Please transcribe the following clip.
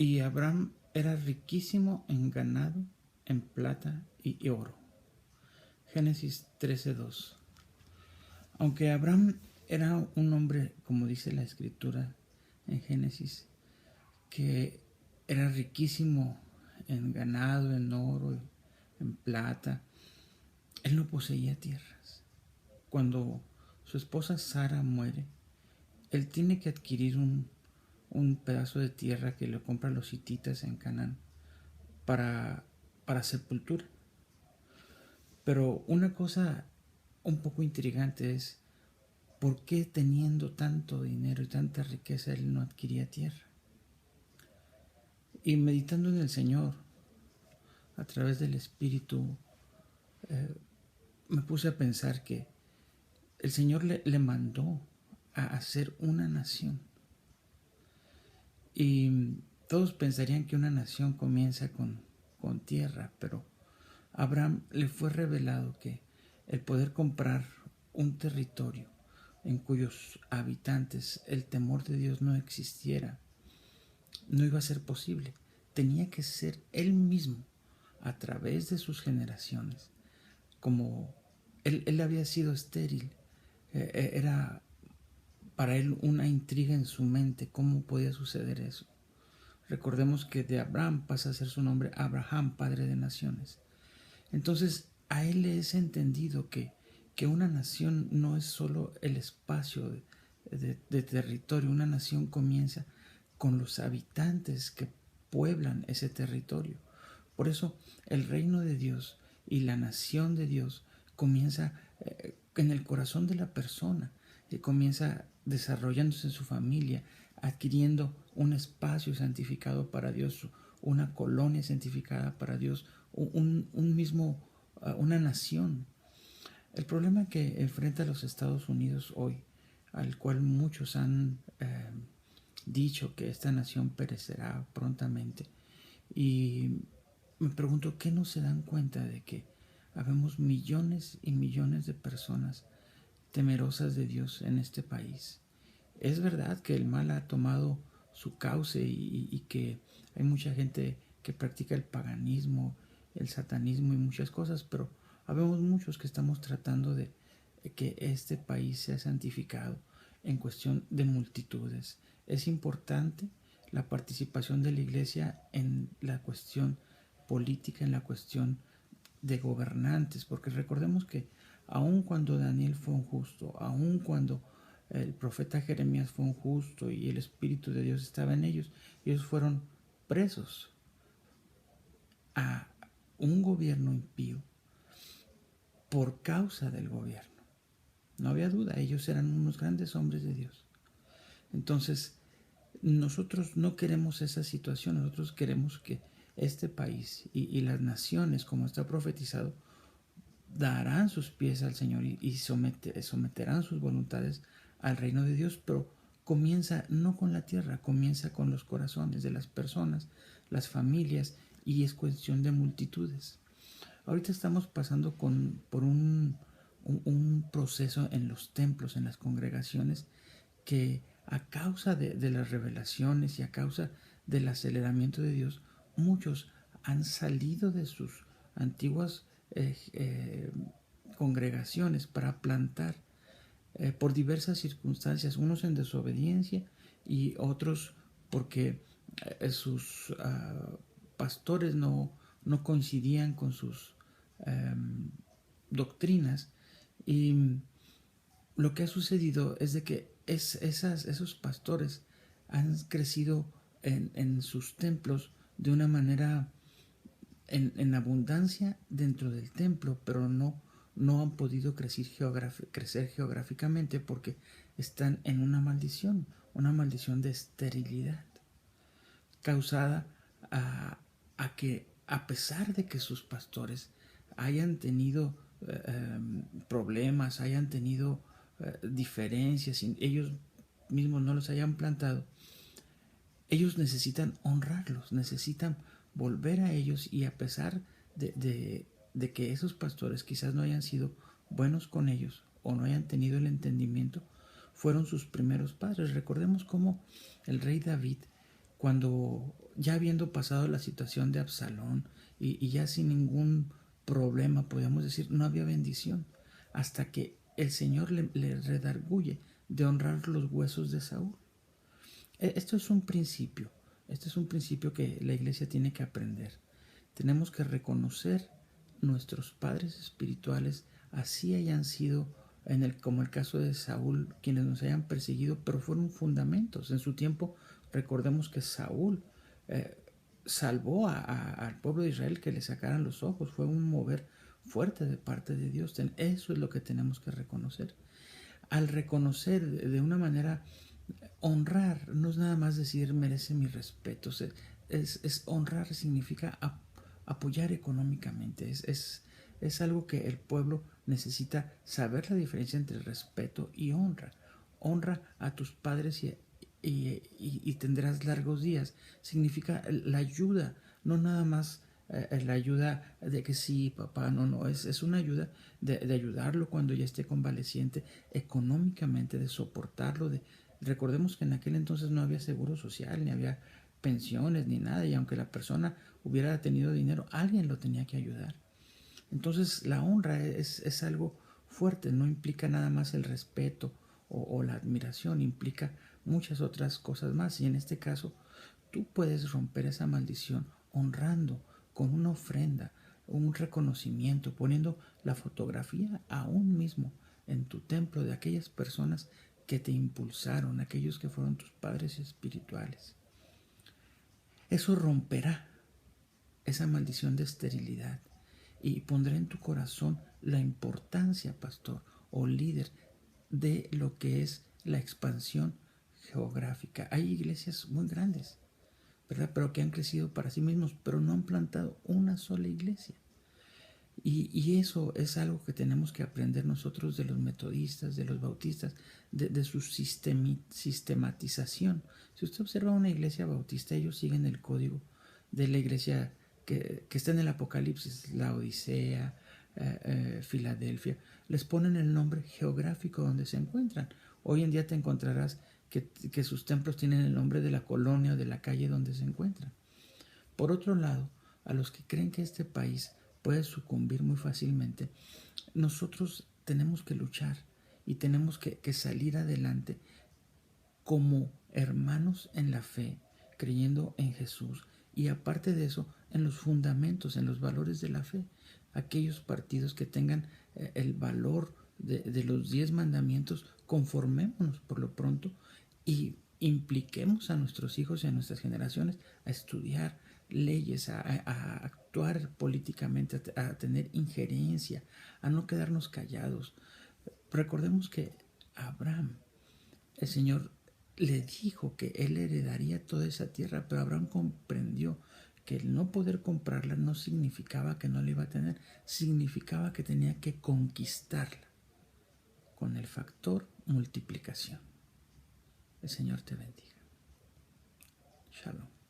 Y Abraham era riquísimo en ganado, en plata y oro. Génesis 13:2. Aunque Abraham era un hombre, como dice la escritura en Génesis, que era riquísimo en ganado, en oro, en plata, él no poseía tierras. Cuando su esposa Sara muere, él tiene que adquirir un pedazo de tierra que le compran los hititas en Canaán para, para sepultura. Pero una cosa un poco intrigante es por qué teniendo tanto dinero y tanta riqueza él no adquiría tierra. Y meditando en el Señor a través del Espíritu, me puse a pensar que el Señor le mandó a hacer una nación. Y todos pensarían que una nación comienza con tierra, pero a Abraham le fue revelado que el poder comprar un territorio en cuyos habitantes el temor de Dios no existiera, no iba a ser posible. Tenía que ser él mismo, a través de sus generaciones, como él había sido estéril, era para él una intriga en su mente cómo podía suceder eso. Recordemos que de Abraham pasa a ser su nombre Abraham, padre de naciones. Entonces a él le es entendido que una nación no es solo el espacio de territorio, una nación comienza con los habitantes que pueblan ese territorio. Por eso el reino de Dios y la nación de Dios comienza en el corazón de la persona, comienza desarrollándose en su familia, adquiriendo un espacio santificado para Dios, una colonia santificada para Dios, un mismo, una nación. El problema que enfrenta los Estados Unidos hoy, al cual muchos han dicho que esta nación perecerá prontamente, y me pregunto, ¿qué no se dan cuenta de que habemos millones y millones de personas temerosas de Dios en este país? Es verdad que el mal ha tomado su cauce y que hay mucha gente que practica el paganismo, el satanismo y muchas cosas, pero habemos muchos que estamos tratando de que este país sea santificado en cuestión de multitudes. Es importante la participación de la iglesia en la cuestión política, en la cuestión de gobernantes, porque recordemos que aun cuando Daniel fue un justo, aun cuando el profeta Jeremías fue un justo y el Espíritu de Dios estaba en ellos, ellos fueron presos a un gobierno impío por causa del gobierno. No había duda, ellos eran unos grandes hombres de Dios. Entonces, nosotros no queremos esa situación, nosotros queremos que este país y las naciones, como está profetizado, darán sus pies al Señor y someterán sus voluntades al reino de Dios, pero comienza no con la tierra, comienza con los corazones de las personas, las familias, y es cuestión de multitudes. Ahorita estamos pasando por un proceso en los templos, en las congregaciones, que a causa de las revelaciones y a causa del aceleramiento de Dios, muchos han salido de sus antiguas congregaciones para plantar por diversas circunstancias, unos en desobediencia y otros porque sus pastores no coincidían con sus doctrinas. Y lo que ha sucedido es de que esos pastores han crecido en sus templos de una manera en abundancia dentro del templo, pero no han podido crecer geográficamente porque están en una maldición de esterilidad, causada a que a pesar de que sus pastores hayan tenido problemas, hayan tenido diferencias, ellos mismos no los hayan plantado, ellos necesitan honrarlos, necesitan volver a ellos, y a pesar de que esos pastores quizás no hayan sido buenos con ellos o no hayan tenido el entendimiento, fueron sus primeros padres. Recordemos cómo el rey David, cuando ya habiendo pasado la situación de Absalón y ya sin ningún problema, podríamos decir, no había bendición, hasta que el Señor le redarguye de honrar los huesos de Saúl. Esto es un principio, este es un principio que la iglesia tiene que aprender. Tenemos que reconocer nuestros padres espirituales, así hayan sido, como el caso de Saúl, quienes nos hayan perseguido, pero fueron fundamentos. En su tiempo, recordemos que Saúl eh, salvó al pueblo de Israel que le sacaran los ojos. Fue un mover fuerte de parte de Dios. Eso es lo que tenemos que reconocer. Al reconocer de una manera, honrar, no es nada más decir merece mi respeto. Es honrar, significa apoyar económicamente. Es algo que el pueblo necesita saber la diferencia entre respeto y honra. Honra a tus padres y tendrás largos días. Significa la ayuda, no nada más la ayuda de que sí, papá, no, es una ayuda de ayudarlo cuando ya esté convaleciente, económicamente, de soportarlo. Recordemos que en aquel entonces no había seguro social, ni había pensiones, ni nada, y aunque la persona hubiera tenido dinero, alguien lo tenía que ayudar. Entonces la honra es algo fuerte, no implica nada más el respeto o la admiración, implica muchas otras cosas más. Y en este caso, tú puedes romper esa maldición honrando con una ofrenda, un reconocimiento, poniendo la fotografía aún mismo en tu templo de aquellas personas que te impulsaron, aquellos que fueron tus padres espirituales. Eso romperá esa maldición de esterilidad y pondrá en tu corazón la importancia, pastor o líder, de lo que es la expansión geográfica. Hay iglesias muy grandes, ¿verdad? Pero que han crecido para sí mismos, pero no han plantado una sola iglesia. Y eso es algo que tenemos que aprender nosotros de los metodistas, de los bautistas, de su sistematización. Si usted observa una iglesia bautista, ellos siguen el código de la iglesia que está en el Apocalipsis, la Odisea, Filadelfia. Les ponen el nombre geográfico donde se encuentran. Hoy en día te encontrarás que sus templos tienen el nombre de la colonia o de la calle donde se encuentran. Por otro lado, a los que creen que este país puede sucumbir muy fácilmente, nosotros tenemos que luchar y tenemos que salir adelante como hermanos en la fe, creyendo en Jesús y aparte de eso, en los fundamentos, en los valores de la fe. Aquellos partidos que tengan el valor de los 10 mandamientos, conformémonos por lo pronto y impliquemos a nuestros hijos y a nuestras generaciones a estudiar leyes, a actuar políticamente, a tener injerencia, a no quedarnos callados. Recordemos que Abraham, el Señor le dijo que él heredaría toda esa tierra, pero Abraham comprendió que el no poder comprarla no significaba que no la iba a tener, significaba que tenía que conquistarla con el factor multiplicación. El Señor te bendiga. Shalom.